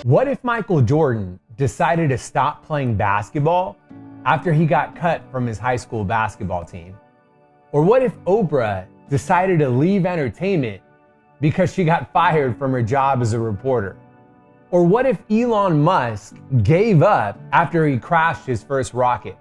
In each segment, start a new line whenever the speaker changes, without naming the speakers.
What if Michael Jordan decided to stop playing basketball after he got cut from his high school basketball team? Or what if Oprah decided to leave entertainment because she got fired from her job as a reporter? Or what if Elon Musk gave up after he crashed his first rocket?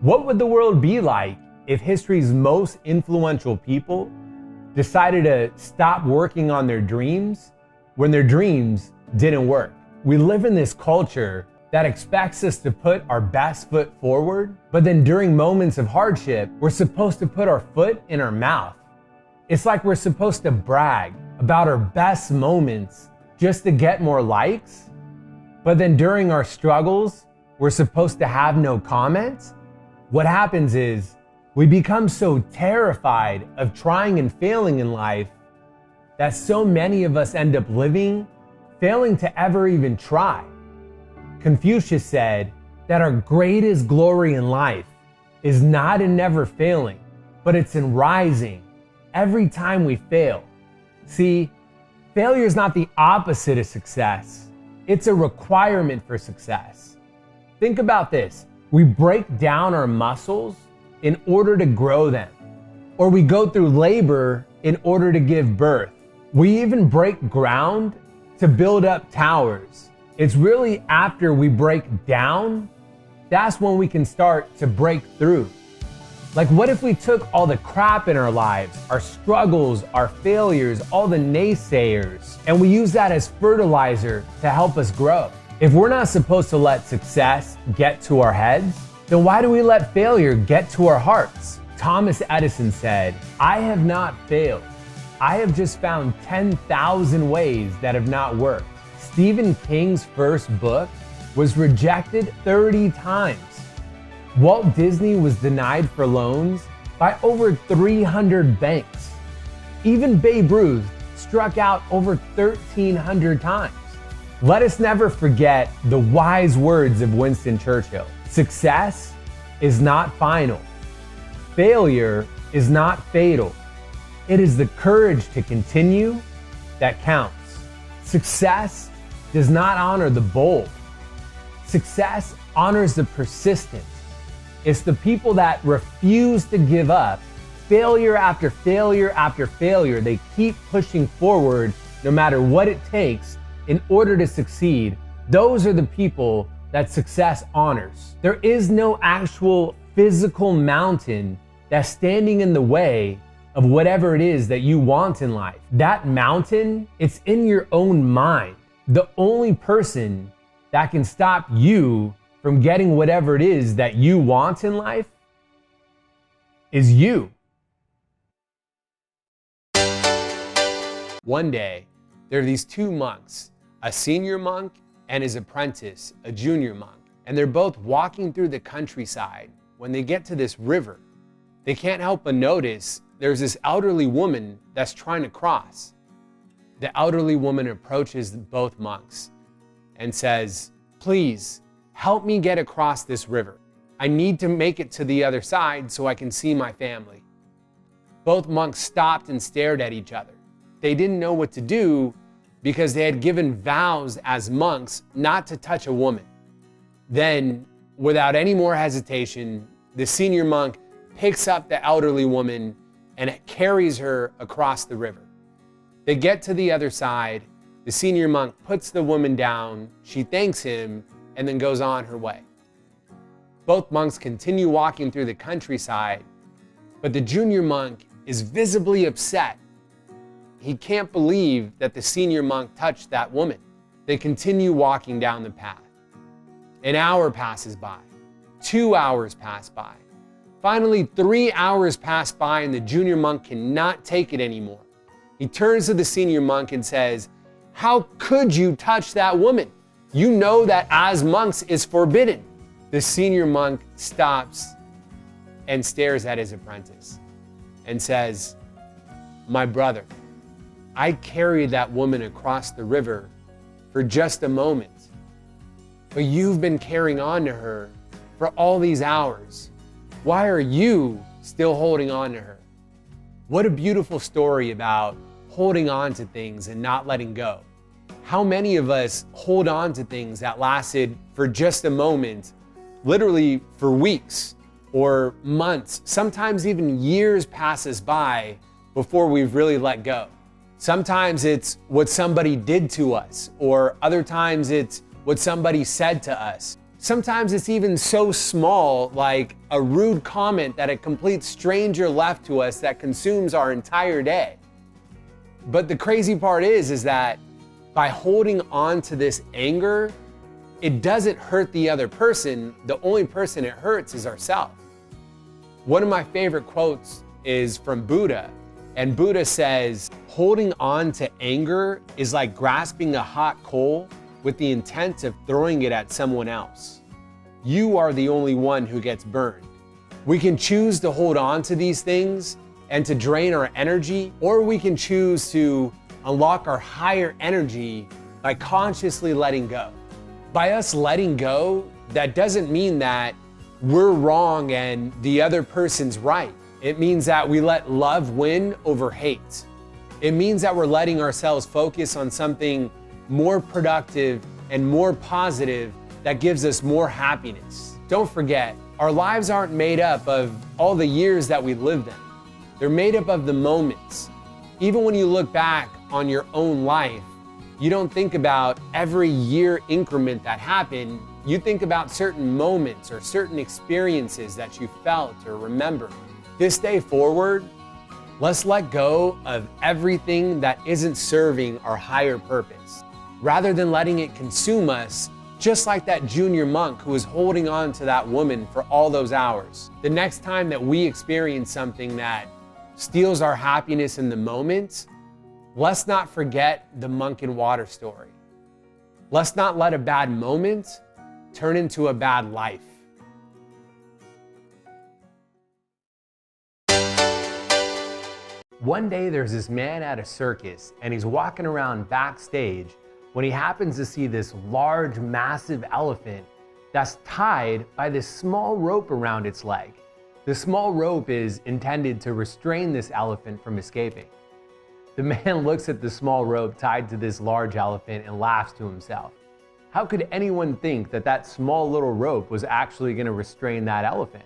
What would the world be like if history's most influential people decided to stop working on their dreams when their dreams didn't work? We live in this culture that expects us to put our best foot forward, but then during moments of hardship, we're supposed to put our foot in our mouth. It's like we're supposed to brag about our best moments just to get more likes, but then during our struggles, we're supposed to have no comments. What happens is we become so terrified of trying and failing in life that so many of us end up living failing to ever even try. Confucius said that our greatest glory in life is not in never failing, but it's in rising every time we fail. See, failure is not the opposite of success. It's a requirement for success. Think about this. We break down our muscles in order to grow them, or we go through labor in order to give birth. We even break ground to build up towers. It's really after we break down, that's when we can start to break through. Like, what if we took all the crap in our lives, our struggles, our failures, all the naysayers, and we use that as fertilizer to help us grow? If we're not supposed to let success get to our heads, then why do we let failure get to our hearts? Thomas Edison said, "I have not failed. I have just found 10,000 ways that have not worked." Stephen King's first book was rejected 30 times. Walt Disney was denied for loans by over 300 banks. Even Babe Ruth struck out over 1,300 times. Let us never forget the wise words of Winston Churchill. Success is not final. Failure is not fatal. It is the courage to continue that counts. Success does not honor the bold. Success honors the persistent. It's the people that refuse to give up. Failure after failure after failure, they keep pushing forward no matter what it takes in order to succeed. Those are the people that success honors. There is no actual physical mountain that's standing in the way of whatever it is that you want in life. That mountain, it's in your own mind. The only person that can stop you from getting whatever it is that you want in life is you. One day, there are these two monks, a senior monk and his apprentice, a junior monk, and they're both walking through the countryside. When they get to this river, they can't help but notice there's this elderly woman that's trying to cross. The elderly woman approaches both monks and says, "Please help me get across this river. I need to make it to the other side so I can see my family." Both monks stopped and stared at each other. They didn't know what to do because they had given vows as monks not to touch a woman. Then, without any more hesitation, the senior monk picks up the elderly woman and carries her across the river. They get to the other side. The senior monk puts the woman down. She thanks him and then goes on her way. Both monks continue walking through the countryside, but the junior monk is visibly upset. He can't believe that the senior monk touched that woman. They continue walking down the path. An hour passes by. 2 hours pass by. Finally, 3 hours pass by and the junior monk cannot take it anymore. He turns to the senior monk and says, "How could you touch that woman? You know that as monks is forbidden." The senior monk stops and stares at his apprentice and says, "My brother, I carried that woman across the river for just a moment, but you've been carrying on to her for all these hours. Why are you still holding on to her?" What a beautiful story about holding on to things and not letting go. How many of us hold on to things that lasted for just a moment, literally for weeks or months, sometimes even years passes by before we've really let go? Sometimes it's what somebody did to us, or other times it's what somebody said to us. Sometimes it's even so small, like a rude comment that a complete stranger left to us that consumes our entire day. But the crazy part is that by holding on to this anger, it doesn't hurt the other person. The only person it hurts is ourselves. One of my favorite quotes is from Buddha, and Buddha says, holding on to anger is like grasping a hot coal with the intent of throwing it at someone else. You are the only one who gets burned. We can choose to hold on to these things and to drain our energy, or we can choose to unlock our higher energy by consciously letting go. By us letting go, that doesn't mean that we're wrong and the other person's right. It means that we let love win over hate. It means that we're letting ourselves focus on something more productive and more positive that gives us more happiness. Don't forget, our lives aren't made up of all the years that we lived in. They're made up of the moments. Even when you look back on your own life, you don't think about every year increment that happened. You think about certain moments or certain experiences that you felt or remember. This day forward, let's let go of everything that isn't serving our higher purpose, rather than letting it consume us, just like that junior monk who was holding on to that woman for all those hours. The next time that we experience something that steals our happiness in the moment, let's not forget the monk and water story. Let's not let a bad moment turn into a bad life. One day there's this man at a circus and he's walking around backstage when he happens to see this large, massive elephant that's tied by this small rope around its leg. The small rope is intended to restrain this elephant from escaping. The man looks at the small rope tied to this large elephant and laughs to himself. How could anyone think that that small little rope was actually going to restrain that elephant?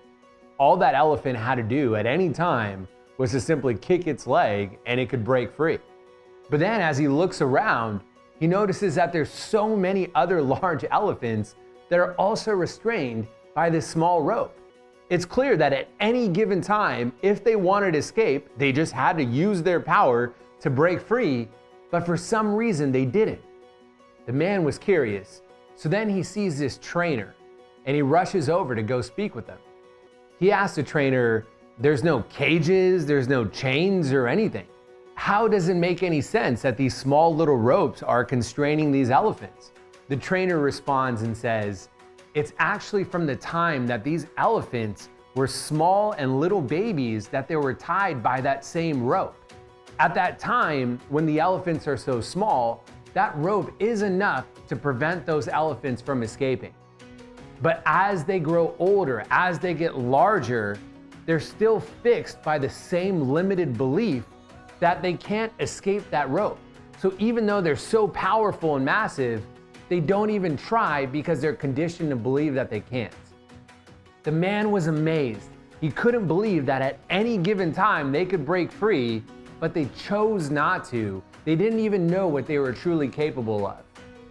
All that elephant had to do at any time was to simply kick its leg and it could break free. But then as he looks around, he notices that there's so many other large elephants that are also restrained by this small rope. It's clear that at any given time, if they wanted to escape, they just had to use their power to break free, but for some reason they didn't. The man was curious, so then he sees this trainer and he rushes over to go speak with him. He asks the trainer, there's no cages, there's no chains or anything. How does it make any sense that these small little ropes are constraining these elephants? The trainer responds and says, it's actually from the time that these elephants were small and little babies that they were tied by that same rope. At that time, when the elephants are so small, that rope is enough to prevent those elephants from escaping. But as they grow older, as they get larger, they're still fixed by the same limited belief that they can't escape that rope. So even though they're so powerful and massive, they don't even try because they're conditioned to believe that they can't. The man was amazed. He couldn't believe that at any given time they could break free, but they chose not to. They didn't even know what they were truly capable of.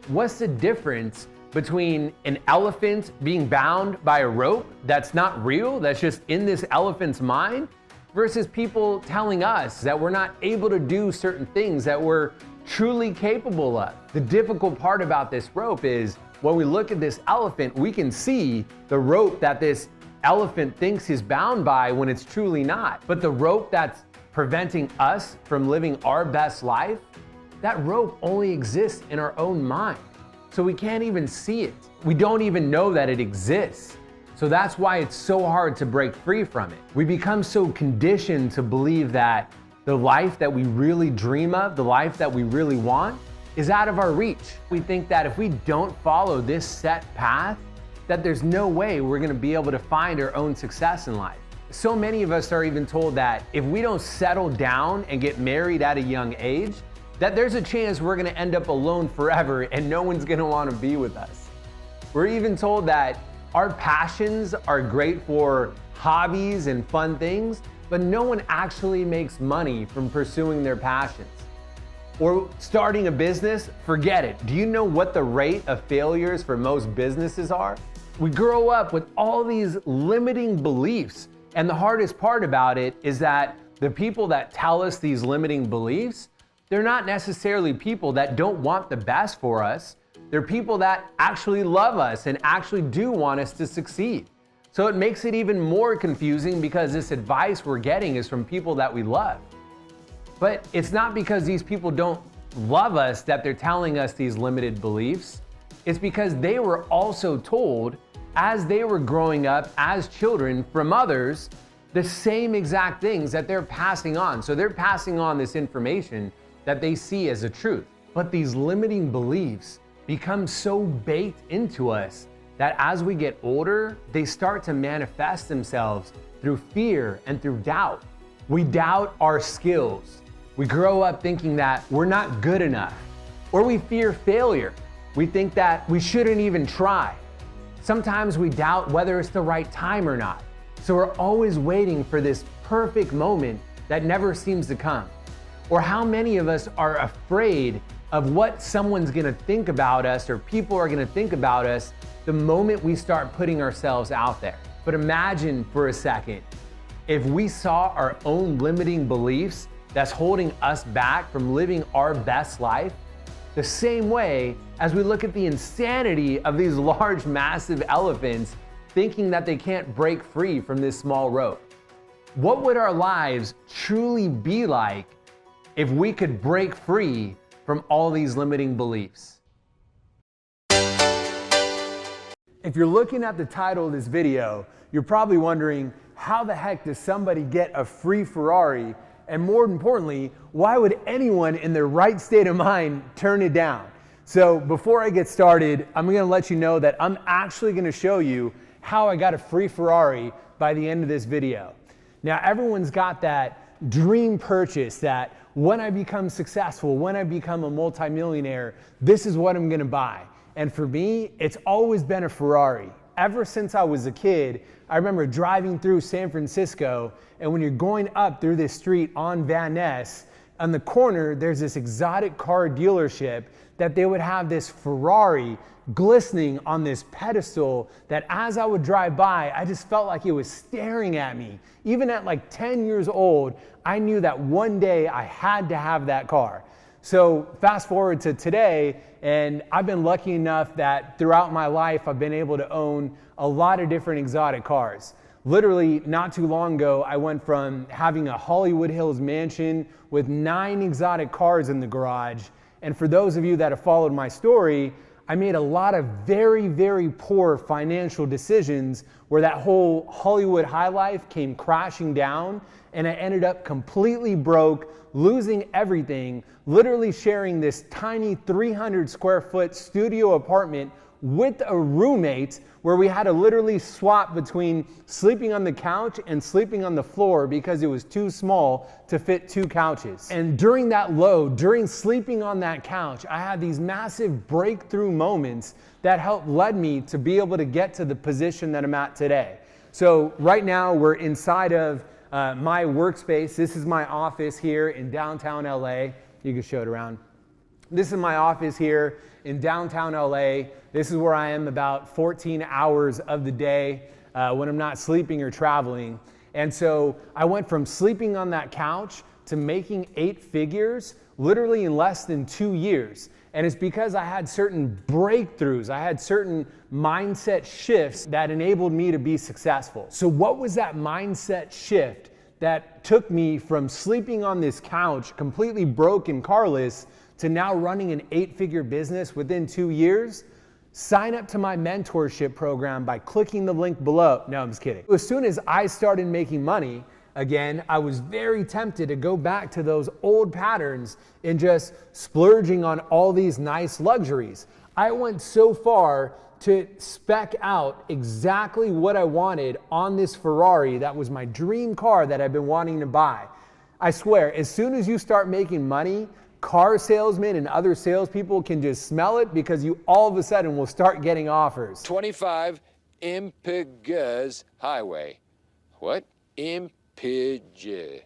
What's the difference between an elephant being bound by a rope that's not real, that's just in this elephant's mind, versus people telling us that we're not able to do certain things that we're truly capable of? The difficult part about this rope is when we look at this elephant, we can see the rope that this elephant thinks he's bound by when it's truly not. But the rope that's preventing us from living our best life, that rope only exists in our own mind. So we can't even see it. We don't even know that it exists. So that's why it's so hard to break free from it. We become so conditioned to believe that the life that we really dream of, the life that we really want, is out of our reach. We think that if we don't follow this set path, that there's no way we're gonna be able to find our own success in life. So many of us are even told that if we don't settle down and get married at a young age, that there's a chance we're gonna end up alone forever and no one's gonna wanna be with us. We're even told that our passions are great for hobbies and fun things, but no one actually makes money from pursuing their passions. Or starting a business, forget it. Do you know what the rate of failures for most businesses are? We grow up with all these limiting beliefs, and the hardest part about it is that the people that tell us these limiting beliefs, they're not necessarily people that don't want the best for us. They're people that actually love us and actually do want us to succeed. So it makes it even more confusing because this advice we're getting is from people that we love. But it's not because these people don't love us that they're telling us these limited beliefs. It's because they were also told as they were growing up as children from others the same exact things that they're passing on. So they're passing on this information that they see as a truth. But these limiting beliefs become so baked into us that as we get older, they start to manifest themselves through fear and through doubt. We doubt our skills. We grow up thinking that we're not good enough, or we fear failure. We think that we shouldn't even try. Sometimes we doubt whether it's the right time or not. So we're always waiting for this perfect moment that never seems to come. Or how many of us are afraid of what someone's gonna think about us or people are gonna think about us the moment we start putting ourselves out there. But imagine for a second, if we saw our own limiting beliefs that's holding us back from living our best life, the same way as we look at the insanity of these large, massive elephants thinking that they can't break free from this small rope. What would our lives truly be like if we could break free from all these limiting beliefs? If you're looking at the title of this video, you're probably wondering, how the heck does somebody get a free Ferrari? And more importantly, why would anyone in their right state of mind turn it down? So before I get started, I'm gonna let you know that I'm actually gonna show you how I got a free Ferrari by the end of this video. Now, everyone's got that dream purchase that when I become successful, when I become a multimillionaire, this is what I'm gonna buy. And for me, it's always been a Ferrari. Ever since I was a kid, I remember driving through San Francisco, and when you're going up through this street on Van Ness, on the corner, there's this exotic car dealership that they would have this Ferrari glistening on this pedestal that as I would drive by, I just felt like it was staring at me. Even at like 10 years old, I knew that one day I had to have that car. So fast forward to today, and I've been lucky enough that throughout my life, I've been able to own a lot of different exotic cars. Literally, not too long ago, I went from having a Hollywood Hills mansion with 9 exotic cars in the garage. And for those of you that have followed my story, I made a lot of very, very poor financial decisions where that whole Hollywood high life came crashing down, and I ended up completely broke, losing everything, literally sharing this tiny 300 square foot studio apartment with a roommate where we had to literally swap between sleeping on the couch and sleeping on the floor because it was too small to fit 2 couches. And during that load, during sleeping on that couch, I had these massive breakthrough moments that helped lead me to be able to get to the position that I'm at today. So right now we're inside of my workspace. This is my office here in downtown LA. You can show it around. This is my office here in downtown LA. This is where I am about 14 hours of the day when I'm not sleeping or traveling. And so I went from sleeping on that couch to making 8 figures literally in less than 2 years. And it's because I had certain breakthroughs. I had certain mindset shifts that enabled me to be successful. So what was that mindset shift that took me from sleeping on this couch, completely broke and carless, to now running an 8-figure business within 2 years? Sign up to my mentorship program by clicking the link below. No, I'm just kidding. As soon as I started making money, again, I was very tempted to go back to those old patterns and just splurging on all these nice luxuries. I went so far to spec out exactly what I wanted on this Ferrari that was my dream car that I've been wanting to buy. I swear, as soon as you start making money, car salesmen and other salespeople can just smell it, because you all of a sudden will start getting offers.
25 Impegus Highway. What? Impegus.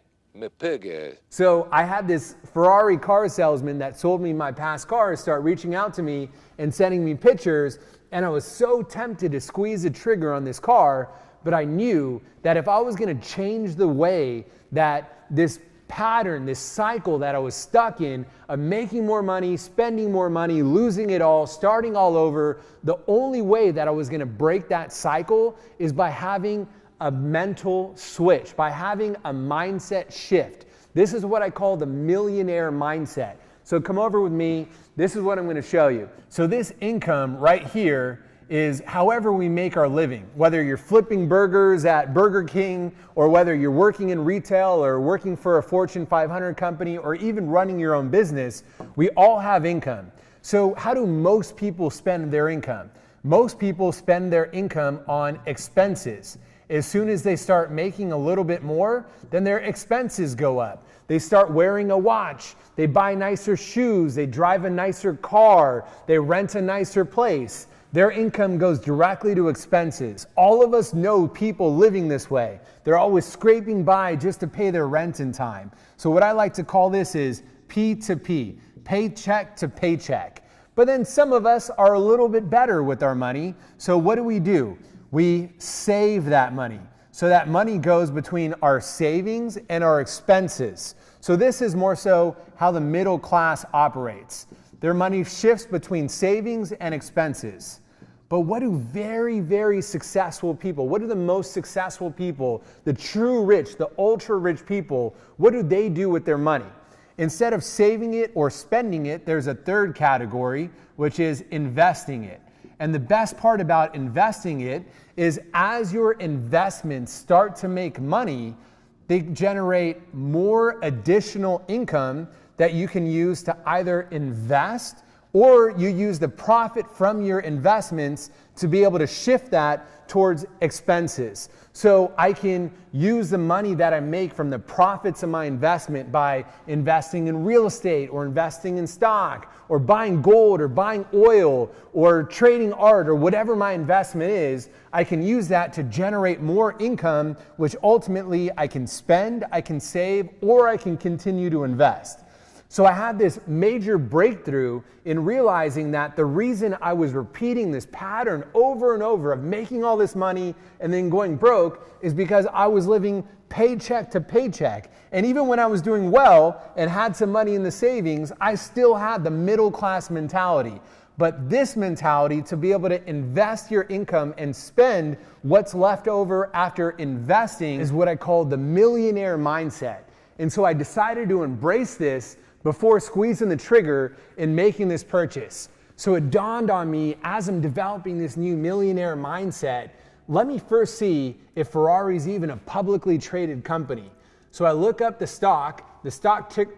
So I had this Ferrari car salesman that sold me my past cars start reaching out to me and sending me pictures, and I was so tempted to squeeze the trigger on this car, but I knew that if I was going to change the way that this pattern, this cycle that I was stuck in of making more money, spending more money, losing it all, starting all over, the only way that I was going to break that cycle is by having a mental switch, by having a mindset shift. This is what I call the millionaire mindset. So come over with me. This is what I'm going to show you. So this income right here is however we make our living, whether you're flipping burgers at Burger King, or whether you're working in retail or working for a Fortune 500 company, or even running your own business, we all have income. So how do most people spend their income? Most people spend their income on expenses. As soon as they start making a little bit more, then their expenses go up. They start wearing a watch, they buy nicer shoes, they drive a nicer car, they rent a nicer place. Their income goes directly to expenses. All of us know people living this way. They're always scraping by just to pay their rent in time. So what I like to call this is P to P, paycheck to paycheck. But then some of us are a little bit better with our money. So what do? We save that money. So that money goes between our savings and our expenses. So this is more so how the middle class operates. Their money shifts between savings and expenses. But what do very, very successful people, what do the most successful people, the true rich, the ultra rich people, what do they do with their money? Instead of saving it or spending it, there's a third category, which is investing it. And the best part about investing it is as your investments start to make money, they generate more additional income that you can use to either invest, or you use the profit from your investments to be able to shift that towards expenses. So I can use the money that I make from the profits of my investment by investing in real estate, or investing in stock, or buying gold, or buying oil, or trading art, or whatever my investment is. I can use that to generate more income, which ultimately I can spend, I can save, or I can continue to invest. So I had this major breakthrough in realizing that the reason I was repeating this pattern over and over of making all this money and then going broke is because I was living paycheck to paycheck. And even when I was doing well and had some money in the savings, I still had the middle class mentality. But this mentality to be able to invest your income and spend what's left over after investing is what I call the millionaire mindset. And so I decided to embrace this before squeezing the trigger in making this purchase. So it dawned on me as I'm developing this new millionaire mindset, let me first see if Ferrari's even a publicly traded company. So I look up the stock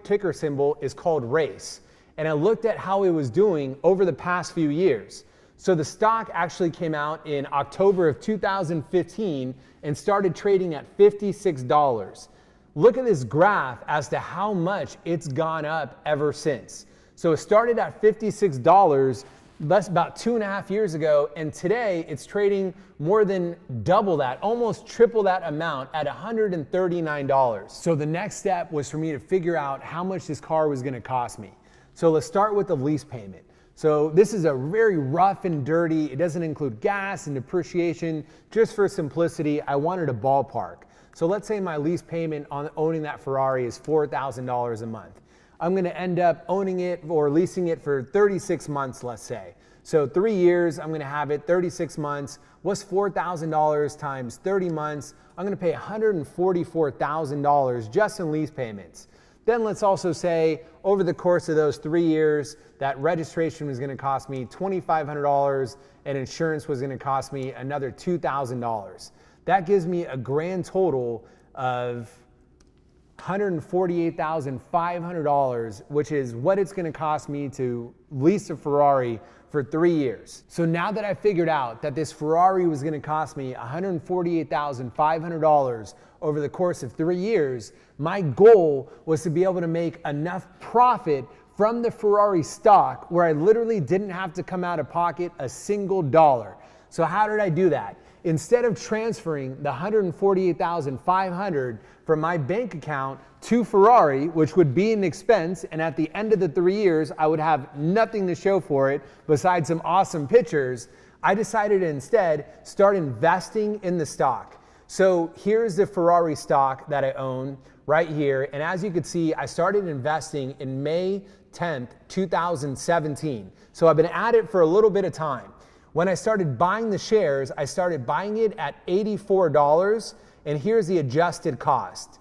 ticker symbol is called RACE. And I looked at how it was doing over the past few years. So the stock actually came out in October of 2015 and started trading at $56. Look at this graph as to how much it's gone up ever since. So it started at $56, that's about 2.5 years ago, and today it's trading more than double that, almost triple that amount at $139. So the next step was for me to figure out how much this car was gonna cost me. So let's start with the lease payment. So this is a very rough and dirty, it doesn't include gas and depreciation. Just for simplicity, I wanted a ballpark. So let's say my lease payment on owning that Ferrari is $4,000 a month. I'm gonna end up owning it or leasing it for 36 months, let's say. So 3 years, I'm gonna have it 36 months. What's $4,000 times 30 months? I'm gonna pay $144,000 just in lease payments. Then let's also say over the course of those 3 years, that registration was gonna cost me $2,500 and insurance was gonna cost me another $2,000. That gives me a grand total of $148,500, which is what it's gonna cost me to lease a Ferrari for 3 years. So now that I figured out that this Ferrari was gonna cost me $148,500 over the course of 3 years, my goal was to be able to make enough profit from the Ferrari stock where I literally didn't have to come out of pocket a single dollar. So how did I do that? Instead of transferring the $148,500 from my bank account to Ferrari, which would be an expense, and at the end of the 3 years, I would have nothing to show for it besides some awesome pictures, I decided to instead start investing in the stock. So here's the Ferrari stock that I own right here. And as you can see, I started investing in May 10th, 2017. So I've been at it for a little bit of time. When I started buying the shares, I started buying it at $84, and here's the adjusted cost.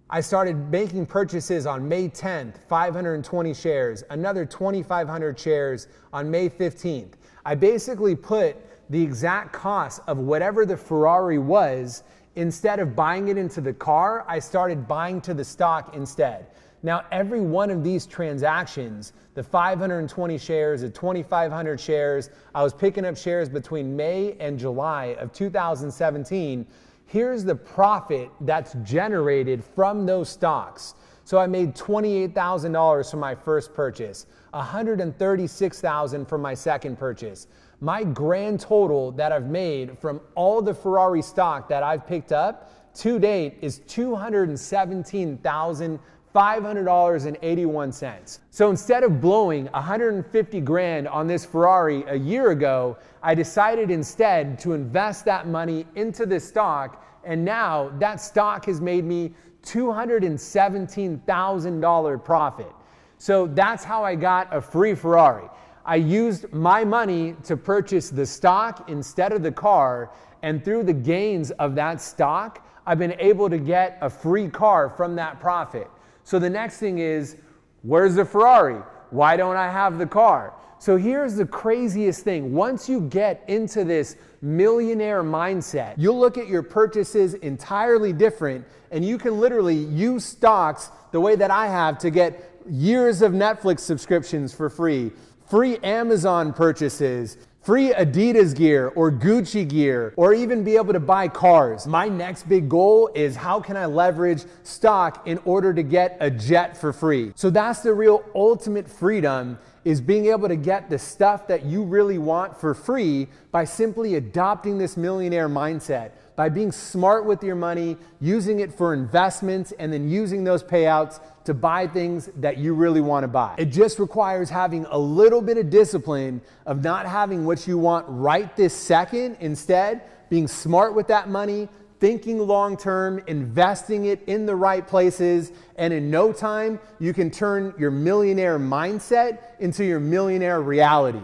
I started making purchases on May 10th, 520 shares, another 2,500 shares on May 15th. I basically put the exact cost of whatever the Ferrari was. Instead of buying it into the car, I started buying to the stock instead. Now, every one of these transactions, the 520 shares, the 2,500 shares, I was picking up shares between May and July of 2017. Here's the profit that's generated from those stocks. So I made $28,000 from my first purchase, $136,000 from my second purchase. My grand total that I've made from all the Ferrari stock that I've picked up to date is $217,500.81. So instead of blowing 150 grand on this Ferrari a year ago, I decided instead to invest that money into this stock, and now that stock has made me $217,000 profit. So that's how I got a free Ferrari. I used my money to purchase the stock instead of the car, and through the gains of that stock, I've been able to get a free car from that profit. So the next thing is, where's the Ferrari? Why don't I have the car? So here's the craziest thing. Once you get into this millionaire mindset, you'll look at your purchases entirely different, and you can literally use stocks the way that I have to get years of Netflix subscriptions for free, free Amazon purchases, free Adidas gear or Gucci gear, or even be able to buy cars. My next big goal is how can I leverage stock in order to get a jet for free? So that's the real ultimate freedom, is being able to get the stuff that you really want for free by simply adopting this millionaire mindset, by being smart with your money, using it for investments, and then using those payouts to buy things that you really want to buy. It just requires having a little bit of discipline of not having what you want right this second, instead being smart with that money, thinking long-term, investing it in the right places, and in no time, you can turn your millionaire mindset into your millionaire reality.